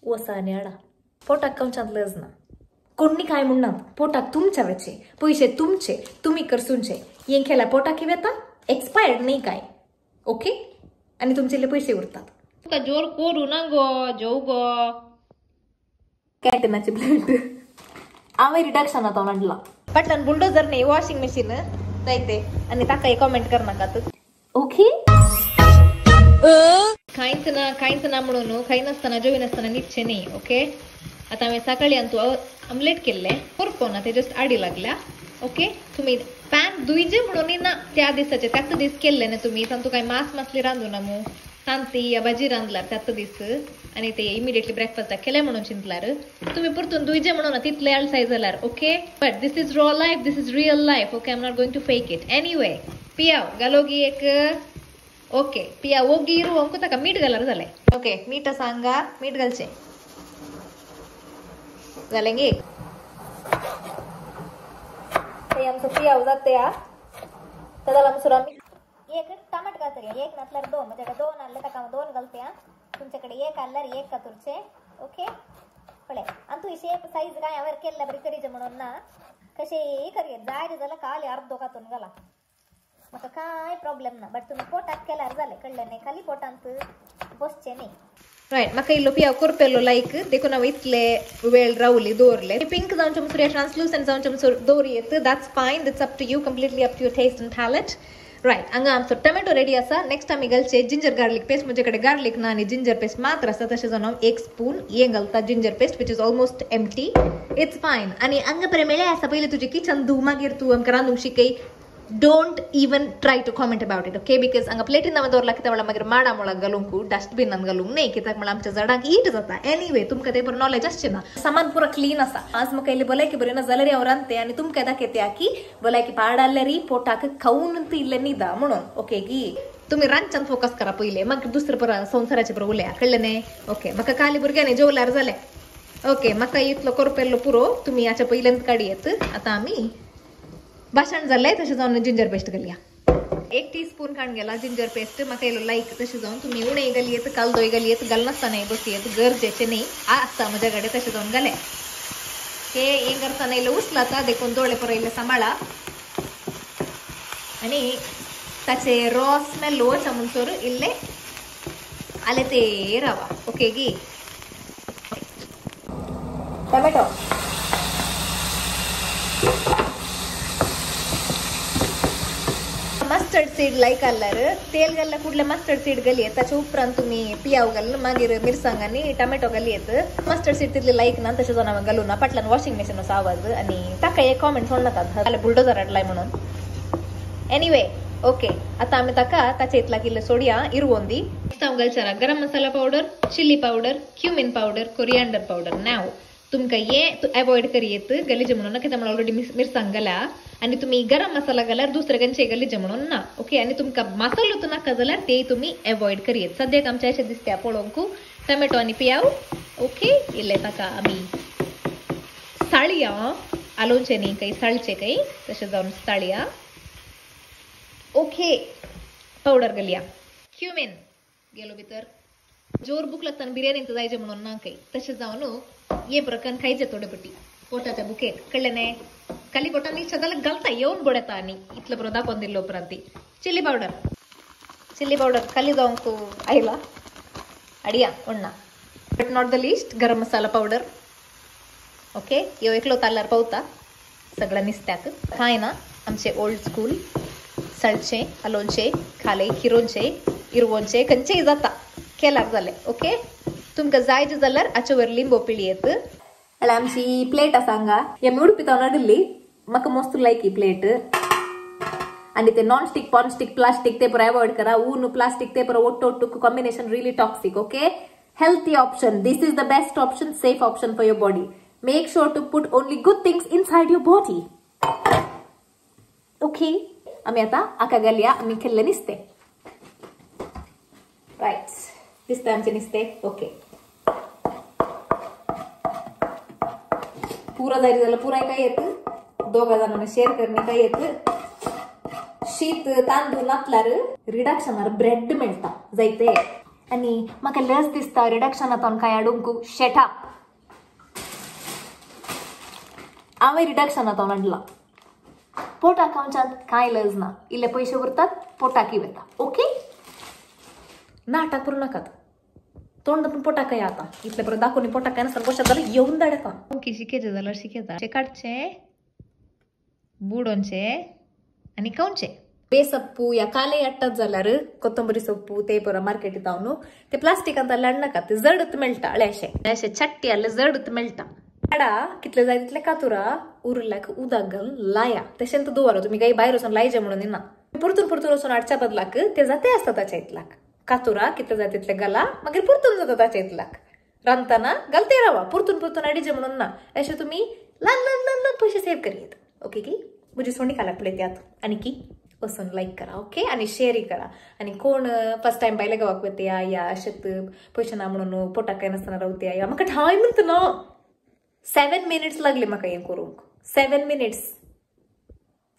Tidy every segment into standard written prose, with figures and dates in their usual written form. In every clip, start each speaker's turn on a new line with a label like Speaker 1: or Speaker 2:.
Speaker 1: वसाने आडा पोटाक कंचात लज ना कोणी काय म्हणणार पोटाक तुमच्या वेचे पैसे तुमचे तुम्ही करसूनचे यें खेळा पोटाक वेता एक्सपायर्ड नाही काय ओके आणि तुमचे पैसे उरतात
Speaker 2: का जोर कोरू ना गो जाऊ गो
Speaker 1: काय त्यांची ब्लेड आम्ही रिडक्शन आता म्हणला
Speaker 2: पटलन बुलडोजर नाही वॉशिंग मशीन जायते आणि ताका कमेंट कर नका तर
Speaker 1: ओके
Speaker 2: काहीच ना म्हणून काही नसताना जेवी नसताना निच्छे नाही ओके आता आम्ही सकाळी आणतो ऑमलेट केले ना ते जस्ट आडी लागल्या ओके तुम्ही पॅन दुईजे म्हणून ना त्या दिवसाचे त्याच दिस केले ना तुम्ही तू काही मास मासली रांधू ना मग तांती या भाजी रांधल्यार त्याच दिस आणि ते इमिडिएटली ब्रेकफास्ट केले म्हणून चिंतल्यार तुम्ही परतून दुईजे म्हणून तितले अळसाय जाल्यार okay but this is raw life this is real life okay I am not going to fake it anyway पियाव घालोगी एक ओके पिया ओगी इरू अंकु ताका मीठ घालार जाले ओके मीठ सांगा मीठ घालचे घालेंगे आमचं पियाव जाते त्याला मसुरा
Speaker 3: एक टमाट घालते एक नसल्यार दोन म्हणजे दोन आणले ताका दोन घालते तुमच्याकडे एक आणल्यार एक कातुरचे ओके कळ्ळे आणि तू शेप साईज काय हांवें केल्ल्या बरी करीचे म्हणून ना कशेंय करिये जाय जाल्यार खाली अर्दो कातून घाला म्हाका काय प्रॉब्लेम ना बट तुम्ही पोटात केल्यार जालें कळ्ळें न्ही खाली पोटांत बसचे न्ही
Speaker 2: राइट म्हाका इल्लो पियाव करपेलो लायक देखून हांव इतले वेळ रावली दवरले पिंक जावचे म्हणसर ट्रान्सलूसंट जावचे म्हणसर दवरियेत that's fine that's up to you completely up to your taste and talent right हांगा आमचो टोमॅटो रेडी आसा नेक्स्ट आमी घालचे जिंजर गार्लिक पेस्ट म्हजे कडेन गार्लिक ना आनी जिंजर पेस्ट मात्र आसा तशें जावन हांव 1 स्पून हें घालता ginger paste which is almost empty it's फायन आनी हांगा बरें मेळ्ळें आसा पयलीं तुजें किचन धुव मागीर तूं आमकां रांदूंक शिकय don't even try to comment about it okay because हांगा प्लेटीन नांव दवरला कित्याक म्हळ्यार मागीर माडा मुळाक घालूंक डस्टबिनान घालूंक न्ही कित्याक म्हळ्यार आमच्या झाडांक हीट जाता एनीवे तुमकां ते बरें नॉलेज आसचें ना सामान पुरो क्लीन आसा आज म्हाका इल्ली भलायकी बरी ना जाल्यार हांव रांदते आनी तुमकां दाखयते की भलायकी पाडाल्यार पोटाक खावून ती इल्लें न्हिदा म्हणून ओके की तुम्ही रांदच्यान फोकस करा पयले मागीर दुसरे पर संवसाराचे पर उलया कळ्ळें न्ही ओके म्हाका काली भुरग्यांनी जेवल्यार जालें ओके म्हाका इतलो करपेल्लो पुरो तुमी हाच्या पयल्यांत काडयेत आतां आमी भाषण जालें तशें जावन जिंजर पेस्ट घालया 1 टीस्पून खाण गेला जिंजर पेस्ट म्हाका इल्लो लायक तशें जावन तुमी उणेय घालयेत कालदोय घालयेत घालनासतना बसयेत गरजेचें न्ही आसता म्हज्या कडेन तशें जावन घाले हें करतना इल्लो उचलाता देखून दोळे पर इल्ले सांबाळा आनी ताचे रॉ स्मेल वचा म्हणसर इल्ले आले ते रावा ओके गी
Speaker 1: टोमॅटो
Speaker 2: मस्टर्ड सीड लायक घालल्यार तेल घालल्यार कुठले मस्टर्ड सीड घालयेत ताच्या उपरांत तुम्ही पियाव घाल मागीर मिरसांग आनी टोमॅटो घालयेत मस्टर्ड सीड तितले लायक ना तशें जावन हांवें घालूं ना फाटल्यान वॉशिंग मशीनाचो आवाज आनी ताका एक कॉमेंट सोड नाका जाल्यार बुलडोजर हाडलाय म्हणून एनीवे ओके आतां आमी ताका ताचे इतला किल्लो सोडया इरवोन दी नेक्स्ट हांव घालचां garam masala powder chili powder cumin powder coriander powder नाव तुमकां हें एवॉयड करियेत गलीजे म्हणून कित्याक म्हळ्यार ऑलरेडी मिरसांग घाला आनी तुमी गरम मसाला घाल्यार दुसरे खंयचे गलीजे म्हणून ना ओके आनी तुमकां मसालो नाका जाल्यार ते तुमी एवॉयड करियेत सद्याक आमचे अशें दिसता पळोवंक टोमॅटो आनी पियाव ओके इल्ले ताका आमी साळया आलोवचे न्ही काही साळचे काही तशें जावन साळया ओके पावडर घालया क्युमिन गेलो भितर जोर भूक लागता बिर्याणी जायचे म्हणून ना काही तशें जावन हे प्रकार खायचे थोडे पटी पोटाच्या बुकेट कळ्ळें न्ही खाली पोटान इच्छा जाल्यार घालता येवन बडयता आनी इतलो बरो दाखोवन दिल्लो उपरांत चिली पावडर खाली जावंक आयला हाडया उन्ना बट नॉट द लिस्ट गरम मसाला पावडर ओके ह्यो एकलो ताल्यार पावता सगळ्या निस्त्याक कांय ना आमचे ओल्ड स्कूल सळचे आलोवचे खाले किरोवचे इरवोवचे खंयचेय जाता केल्यार जालें ओके तुमकां जाय जाल्यार हाचे वयर लिंबू पिळयेत
Speaker 1: जाल्यार आमची प्लेट आसा हांगा हे मी उडपी तावन हाडिल्ली म्हाका मस्त लायक ही प्लेट आनी ते non stick pan stick plastic ते पर अवॉइड करा ऊन प्लास्टिक ते पर ओट्टू combination really toxic okay healthy option this is the best option safe option for your body make sure to put only good things inside your body okay आमी आतां हाका घालया आमी केल्ले नुस्तें रायट दिसता आमचें नुस्तें ओके पुरा जाय जाल्यार पुराय काय येत दोगा जाणांनी शेअर करणे काय येत शीत तांदूळ नातल्यार रिडक्शनार ब्रेड मेळटा जायते आणि म्हाका लस दिसता रिडक्शनांतून काय हाडूंक शेटा हांवें रिडक्शनांतून हाडला पोटाक आमच्यात कांय लज ना इल्ले पयशे उरतात पोटाकी वता ओके नाटक करूं नाकात तोंड पण पोटाक काय आता इतले परत दाखवून पोटाक काय नसता गोष्ट जाल्यार येऊन धाडता
Speaker 2: ओके शिकेचे जाल्यार शिकेता काडचे बुडोनचे आणि खावचे
Speaker 1: बेसप्पू या काले हाडटात जाल्यार कोथंबरी सोप्पू ते परा मार्केटीत हांव ते प्लास्टिकांत हाडनाका ते जडत मेळटा अशें छट्टी हाडले जडत मेळटा हाडा कितले जाय तितले कातुरा उरल्याक उदक घालून लाया तशें तूं दवरा तुमी काही भायर वचून लायचे म्हणून ना परतून परतून वचून हाडच्या बदलाक ते जाते आसता ताच्या इतलाक कातुरा कितले जाय तितले घाला मागीर परतून जाता ताच्या इतलाक रांदतना घालते रावा परतून परतून हाडीचे म्हणून ना अशें तुमी ल्हान ल्हान ल्हान ल्हान पयशे सेव करियेत ओके की म्हजी सोंडी खाला पळयत्यात आनी की वचून लाईक करा ओके आणि शेअरही करा आणि कोण फर्स्ट टाइम पाहिलं गावाक वत्या या अशेंत पयशे ना म्हणून पोटाक काय नासतना रावत्या या म्हाका टायम ना 7 मिनिट्स लागले म्हाका हें करूंक 7 मिनिट्स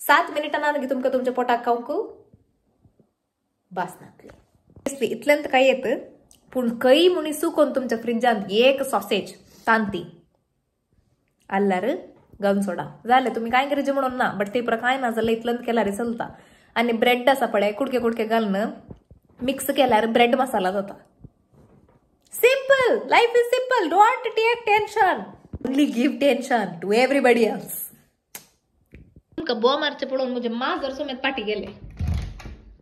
Speaker 1: 7 मिनिटां ना की तुमकां तुमच्या पोटाक खावंक बास नातले इतल्यांत काय येत पूण कई म्हणी सुकोवन तुमच्या फ्रिजांत एक सॉसेज तांती आल्ल्यार घालून सोडा जालें तुमी कांय करीचे म्हणून ना बट ते काय ना जाल्यार इतल्यांत केल्यार चलता आनी ब्रेड आसा पळय कुडके कुडके घालून मिक्स केल्यार ब्रेड मसाला जाता simple life is simple don't take tension only give tension to everybody else
Speaker 2: तुमका बो मारचे पडून म्हणजे माजर समेत पाठी गेले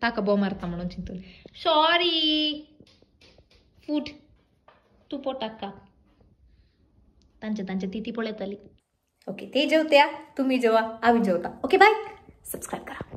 Speaker 2: ताका बो मारता म्हणून चिंतून सॉरी फूड तू पोटाक का तांचे ती पळयतली
Speaker 1: ओके ते जेवत्या तुम्ही जेवा आम्ही जेवता ओके बाय सबस्क्राईब करा